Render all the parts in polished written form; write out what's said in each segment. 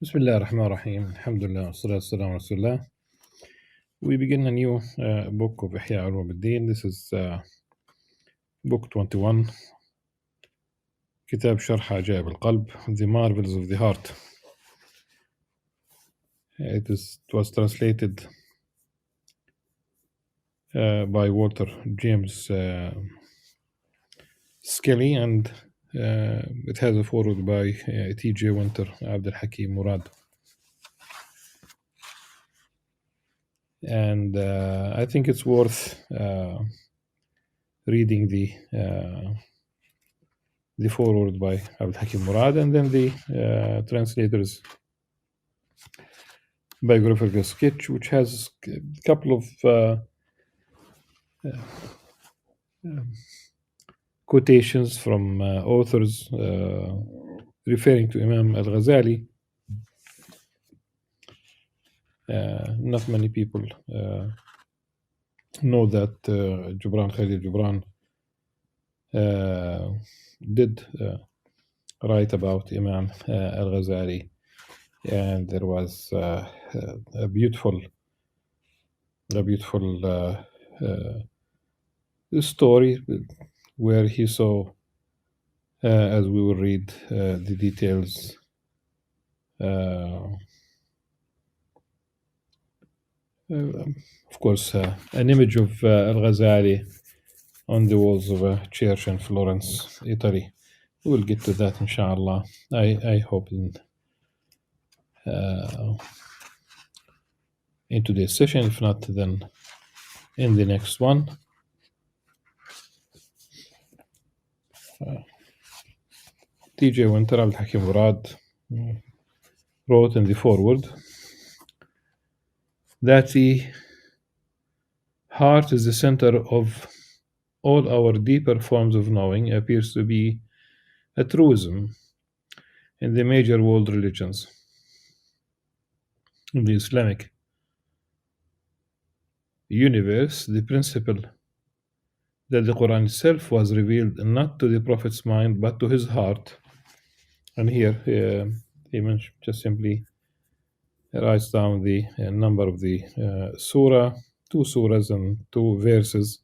Bismillah ar-Rahman ar-Rahim. Alhamdulillah. Wassalatu wassalamu ala Rasulullah. We begin a new book of Ihya Ulumuddin. This is book 21, Kitab Sharh Ajaib al-Qalb, The Marvels of the Heart. It was translated by Walter James Skelly, and it has a foreword by T.J. Winter, Abdul Hakim Murad. And I think it's worth reading the foreword by Abdul Hakim Murad, and then the translator's biographical sketch, which has a couple of quotations from authors referring to Imam Al-Ghazali. Not many people know that Khalil Gibran did write about Imam Al-Ghazali, and there was a beautiful story where he saw, as we will read the details, of course, an image of Al-Ghazali on the walls of a church in Florence, Italy. We will get to that, inshallah. I hope in today's session. If not, then in the next one. T.J. Winter, Abdul Hakim Murad wrote in the foreword that the heart is the center of all our deeper forms of knowing, appears to be a truism in the major world religions. In the Islamic universe, the principle that the Quran itself was revealed not to the Prophet's mind but to his heart. And here he just simply writes down the number of the surah, 2 surahs and 2 verses,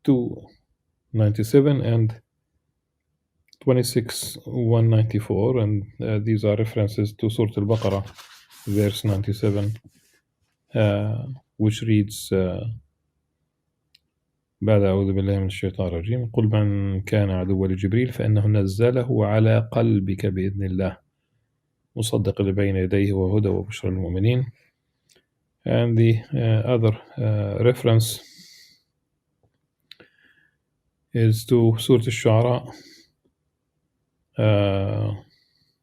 297 and 26,194, and these are references to Surah Al-Baqarah, verse 97, which reads بعد أعوذ بالله من الشيطان الرجيم قل من كان عدوا لجبريل فإنه نزله على قلبك بإذن الله مصدق لبين يديه وهدى وبشرى للمؤمنين. And the other reference is to Surah Al-Shu'ara,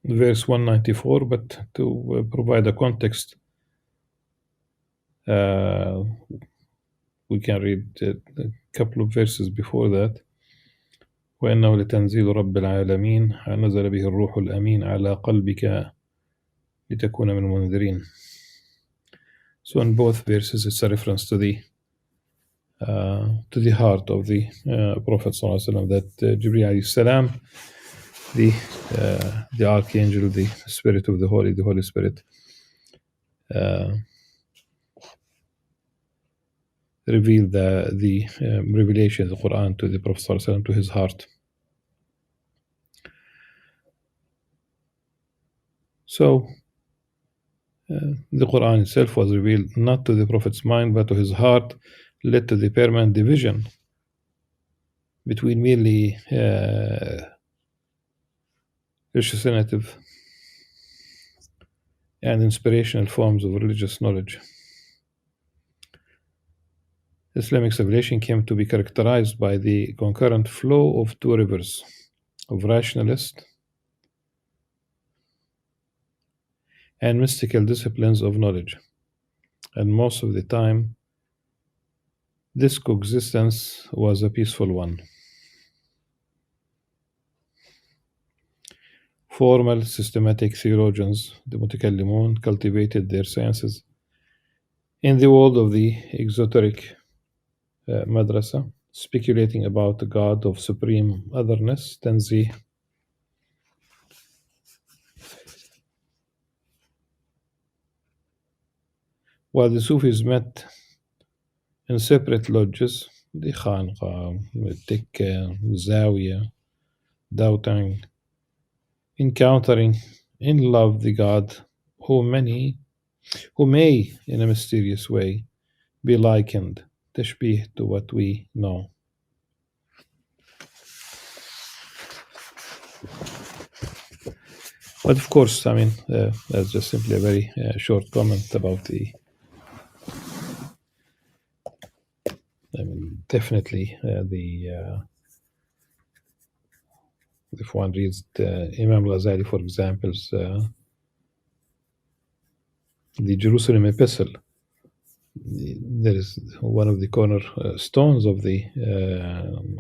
verse 194, but to provide a context, we can read a couple of verses before that. وإنه لتنزيل رب العالمين نزل به الروح الأمين على قلبك لتكون من المنذرين. So in both verses it's a reference to the heart of the Prophet ﷺ, that Jibreel alayhi salam, the archangel, the spirit of the Holy Spirit, revealed the revelation of the Quran to the Prophet ﷺ, to his heart. So the Quran itself was revealed not to the Prophet's mind but to his heart, led to the permanent division between merely recitative and inspirational forms of religious knowledge. Islamic civilization came to be characterized by the concurrent flow of 2 rivers of rationalist and mystical disciplines of knowledge, and most of the time this coexistence was a peaceful one. Formal, systematic theologians, the Mutakallimun, cultivated their sciences in the world of the exoteric madrasa, speculating about the God of supreme otherness, Tanzih, while the Sufis met in separate lodges, the Khanqa, Tikka, Zawiya, Dautang, encountering in love the God who many who may, in a mysterious way, be likened, tashbih, to what we know. But of course, I mean, that's just simply a very short comment about definitely if one reads Imam Ghazali, for example, the Jerusalem Epistle, there is one of the corner stones of the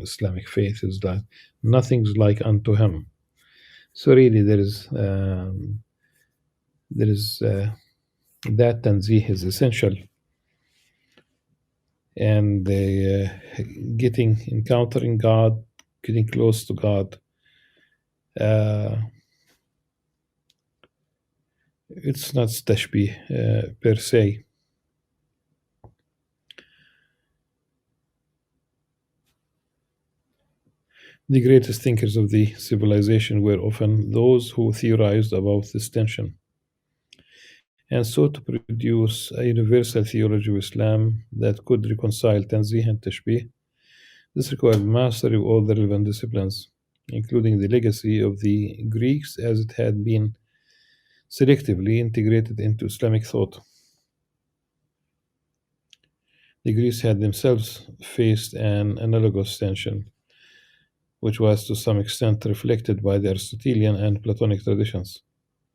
Islamic faith is that nothing's like unto him. So really, there is that tanzih is essential, and encountering God, getting close to God. It's not tashbih per se. The greatest thinkers of the civilization were often those who theorized about this tension and sought to produce a universal theology of Islam that could reconcile tanzih and tashbih. This required mastery of all the relevant disciplines, including the legacy of the Greeks as it had been selectively integrated into Islamic thought. The Greeks had themselves faced an analogous tension, which was to some extent reflected by the Aristotelian and Platonic traditions.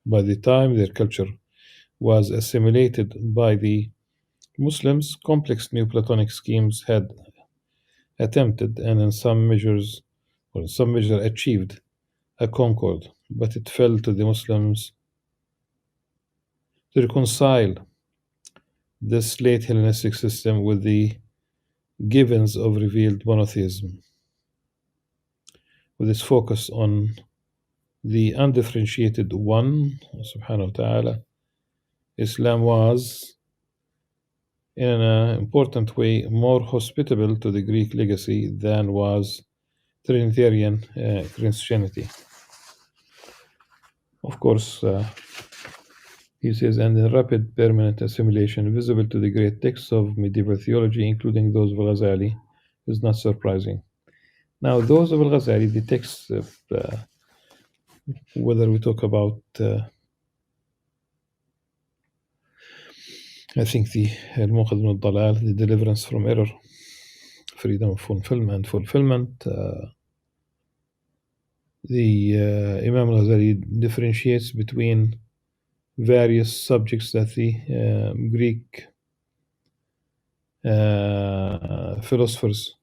By the time their culture was assimilated by the Muslims, complex Neoplatonic schemes had attempted and in some measure achieved a concord, but it fell to the Muslims to reconcile this late Hellenistic system with the givens of revealed monotheism, with its focus on the undifferentiated One, subhanahu wa ta'ala. Islam was, in an important way, more hospitable to the Greek legacy than was Trinitarian Christianity. Of course, he says, and in rapid permanent assimilation visible to the great texts of medieval theology, including those of Al-Ghazali, is not surprising. Now, those of Al-Ghazali, the texts, whether we talk about, I think the Al-Muqad min al-Dalal, the deliverance from error, freedom of fulfillment, the Imam Al-Ghazali differentiates between various subjects that the Greek philosophers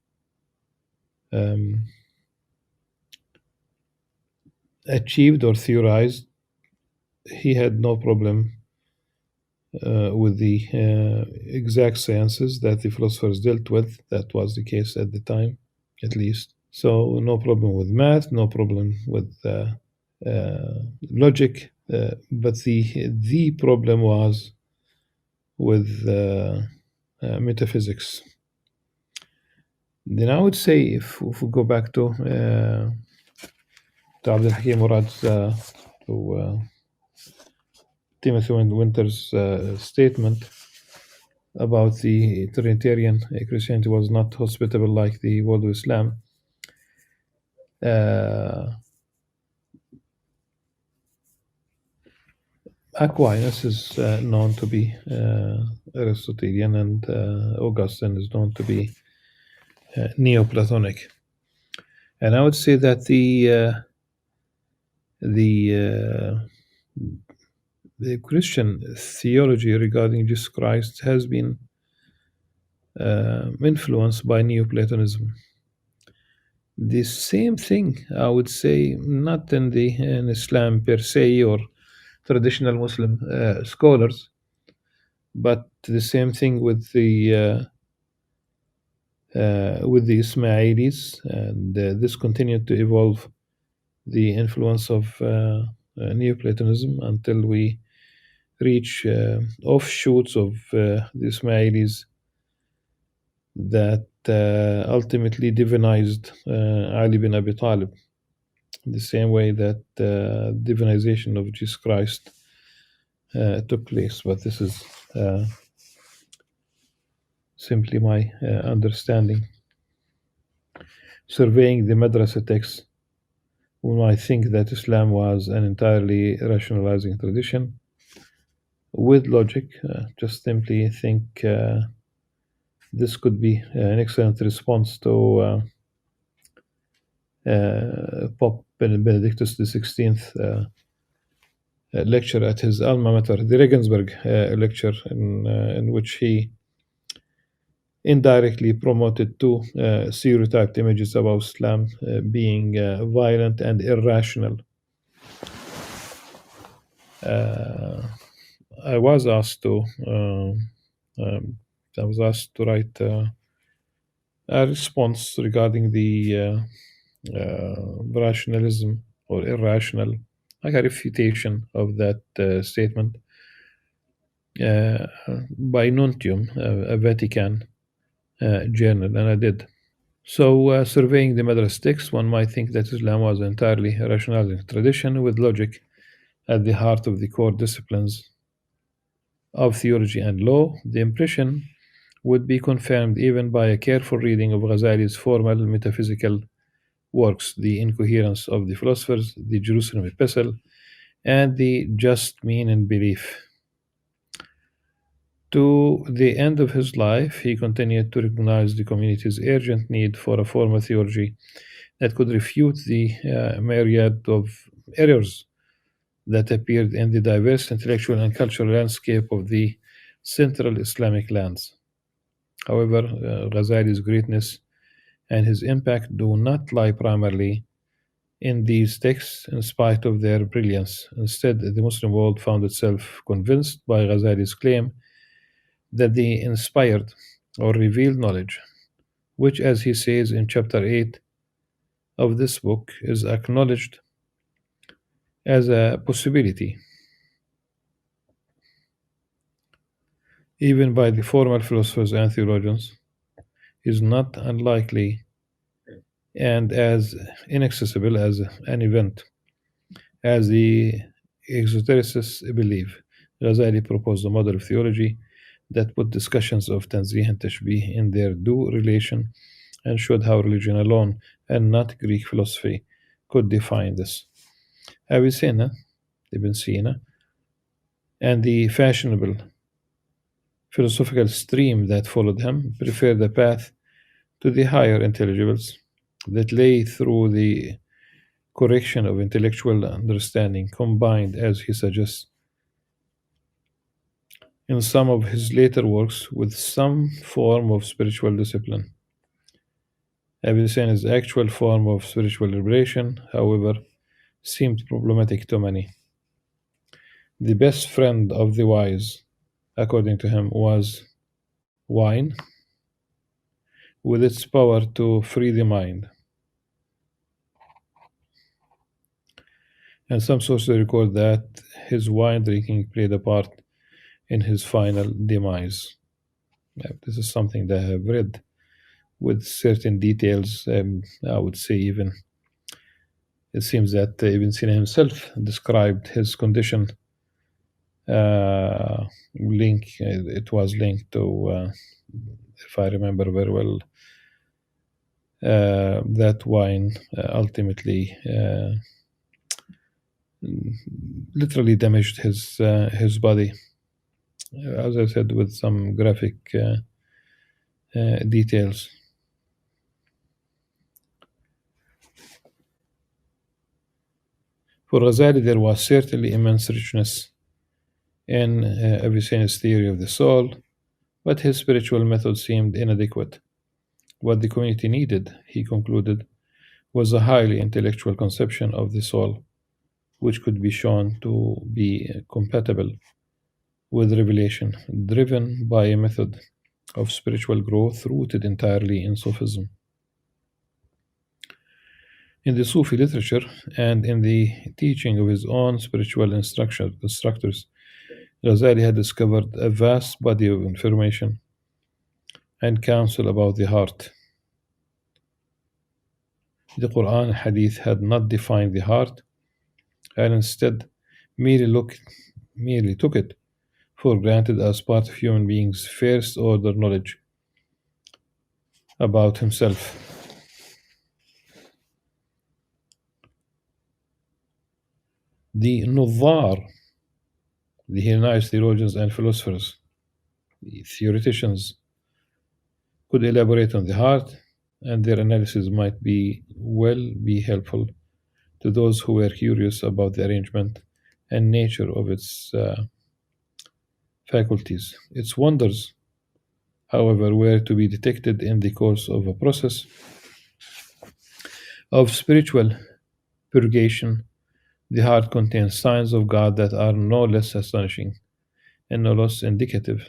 achieved or theorized. He had no problem with the exact sciences that the philosophers dealt with. That was the case at the time, at least. So no problem with math, no problem with logic, but the problem was with metaphysics. Then I would say, if we go back to Abdul Hakim Murad's to Timothy Winter's statement about the Trinitarian Christianity was not hospitable like the world of Islam. Aquinas is known to be Aristotelian, and Augustine is known to be Neoplatonic. And I would say that the Christian theology regarding Jesus Christ has been influenced by Neoplatonism. The same thing, I would say, not in Islam per se or traditional Muslim scholars, but the same thing with the Ismailis, and this continued to evolve the influence of Neoplatonism until we reach offshoots of the Ismailis that ultimately divinized Ali bin Abi Talib, the same way that divinization of Jesus Christ took place. But this is simply my understanding. Surveying the madrasa text, we might think that Islam was an entirely rationalizing tradition with logic. Just simply think this could be an excellent response to Pope Benedictus XVI lecture at his alma mater, the Regensburg lecture, in which he indirectly promoted two stereotyped images about Islam being violent and irrational. I was asked to write a response regarding the rationalism or irrational, like a refutation of that statement by Nuntium, a Vatican journal, and I did. So, surveying the Madras text, one might think that Islam was entirely a rationalizing tradition with logic at the heart of the core disciplines of theology and law. The impression would be confirmed even by a careful reading of Ghazali's formal metaphysical works, The Incoherence of the Philosophers, the Jerusalem Epistle, and the Just Mean in Belief. To the end of his life, he continued to recognize the community's urgent need for a formal theology that could refute the myriad of errors that appeared in the diverse intellectual and cultural landscape of the Central Islamic lands. However, Ghazali's greatness and his impact do not lie primarily in these texts, in spite of their brilliance. Instead, the Muslim world found itself convinced by Ghazali's claim that the inspired or revealed knowledge, which, as he says in chapter 8 of this book, is acknowledged as a possibility, even by the formal philosophers and theologians, is not unlikely and as inaccessible as an event as the exotericists believe. Ghazali proposed a model of theology that put discussions of Tanzih and Tashbih in their due relation and showed how religion alone and not Greek philosophy could define this. Avicenna, Ibn Sina, and the fashionable philosophical stream that followed him preferred the path to the higher intelligibles that lay through the correction of intellectual understanding, combined, as he suggests in some of his later works, with some form of spiritual discipline. Avicenna's actual form of spiritual liberation, however, seemed problematic to many. The best friend of the wise, according to him, was wine, with its power to free the mind. And some sources record that his wine drinking played a part in his final demise. This is something that I have read with certain details. I would say even it seems that Ibn Sina himself described his condition. It was linked to, if I remember very well, that wine ultimately literally damaged his body, as I said, with some graphic details. For Ghazali, there was certainly immense richness in Avicenna's theory of the soul, but his spiritual method seemed inadequate. What the community needed, he concluded, was a highly intellectual conception of the soul, which could be shown to be compatible with revelation, driven by a method of spiritual growth rooted entirely in Sufism. In the Sufi literature and in the teaching of his own spiritual instructors, Ghazali had discovered a vast body of information and counsel about the heart. The Quran and Hadith had not defined the heart, and instead merely, merely took it for granted as part of human beings' first order knowledge about himself. The Nuzzar, the Hellenized theologians and philosophers, the theoreticians, could elaborate on the heart, and their analysis might be helpful to those who were curious about the arrangement and nature of its faculties. Its wonders, however, were to be detected in the course of a process of spiritual purgation. The heart contains signs of God that are no less astonishing and no less indicative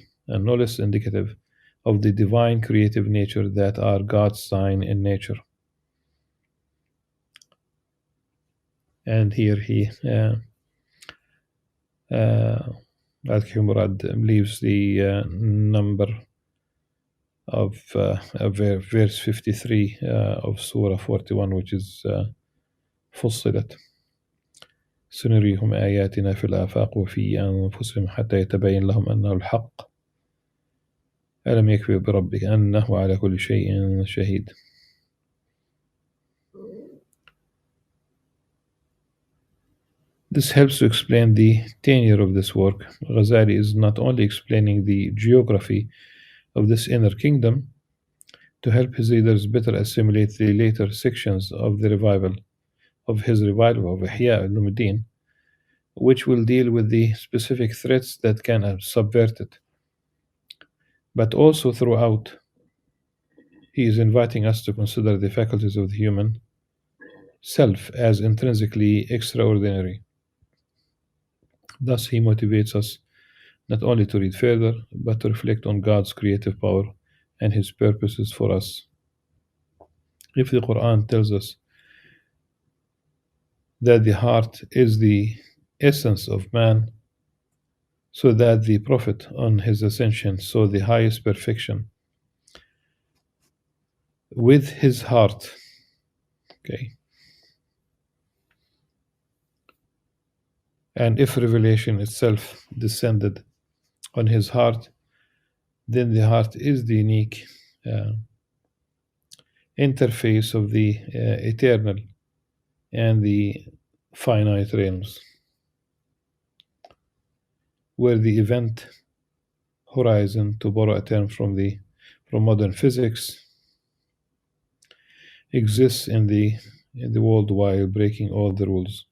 of the divine creative nature that are God's sign in nature. And here he Al-Humrad leaves the number of verse 53 of Surah 41, which is فصلت سنريهم آياتنا في الآفاق وفي أنفسهم حتى يتبين لهم أنه الحق ألم يكفي بربك أنه على كل شيء شهيد. This helps to explain the tenure of this work. Ghazali is not only explaining the geography of this inner kingdom to help his readers better assimilate the later sections of his revival of Ihya al-Ulumuddin, which will deal with the specific threats that can subvert it. But also throughout, he is inviting us to consider the faculties of the human self as intrinsically extraordinary. Thus, he motivates us not only to read further, but to reflect on God's creative power and His purposes for us. If the Quran tells us that the heart is the essence of man, so that the Prophet on his ascension saw the highest perfection with his heart. Okay. And if revelation itself descended on his heart, then the heart is the unique interface of the eternal and the finite realms, where the event horizon, to borrow a term from modern physics, exists in the world while breaking all the rules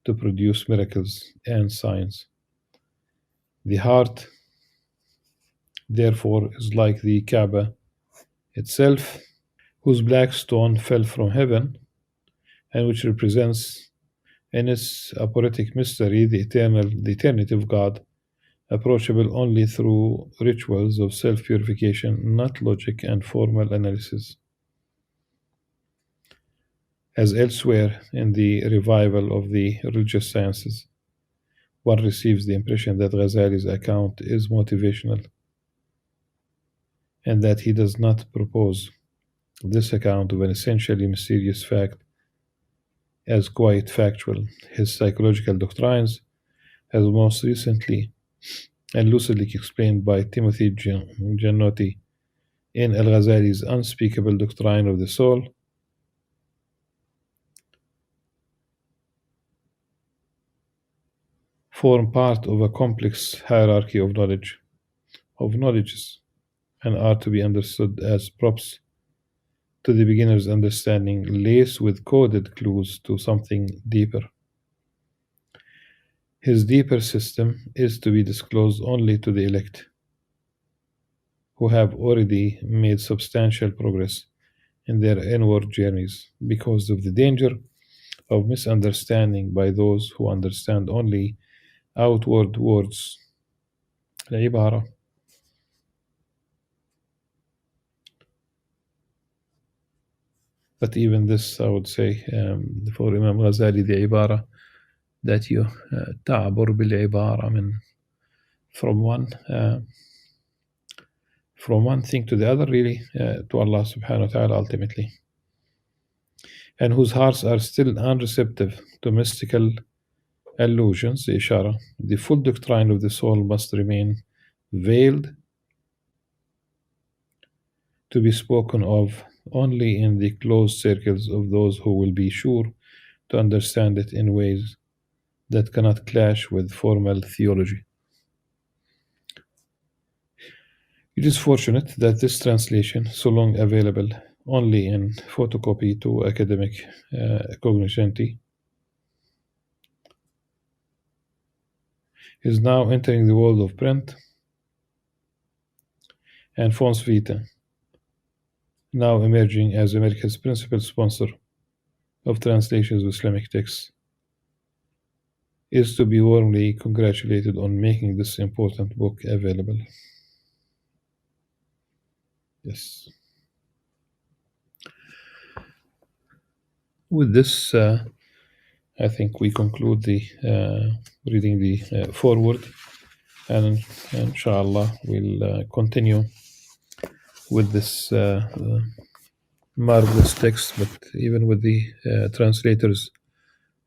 to produce miracles and signs. The heart, therefore, is like the Kaaba itself, whose black stone fell from heaven, and which represents in its aporetic mystery the eternity of God, approachable only through rituals of self-purification, not logic and formal analysis. As elsewhere in the revival of the religious sciences, one receives the impression that Ghazali's account is motivational, and that he does not propose this account of an essentially mysterious fact as quite factual. His psychological doctrines, as most recently and lucidly explained by Timothy Giannotti in Al-Ghazali's Unspeakable Doctrine of the Soul, form part of a complex hierarchy of knowledges, and are to be understood as props to the beginner's understanding, laced with coded clues to something deeper. His deeper system is to be disclosed only to the elect, who have already made substantial progress in their inward journeys, because of the danger of misunderstanding by those who understand only outward words. العبارة. But even this, I would say, for Imam Ghazali, the عبارة that you تعبر بالعبارة من from one thing to the other, really, to Allah subhanahu wa ta'ala ultimately, and whose hearts are still unreceptive to mystical allusions, the ishara. The full doctrine of the soul must remain veiled, to be spoken of only in the closed circles of those who will be sure to understand it in ways that cannot clash with formal theology. It is fortunate that this translation, so long available only in photocopy to academic cognoscenti, is now entering the world of print, and Fons Vitae, now emerging as America's principal sponsor of translations of Islamic texts, is to be warmly congratulated on making this important book available. Yes. With this, I think we conclude the reading the foreword, and inshallah we'll continue with this marvelous text, but even with the translator's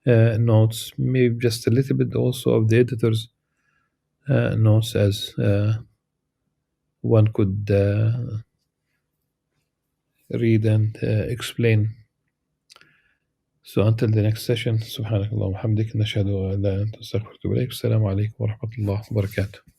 notes, maybe just a little bit also of the editor's notes, as one could read and explain. So until the next session, subhanakallah wa hamdik, nashhadu an la ilaha illa anta, astaghfiruka wa atubu ilaik. Assalamu alaikum wa rahmatullahi wa barakatuh.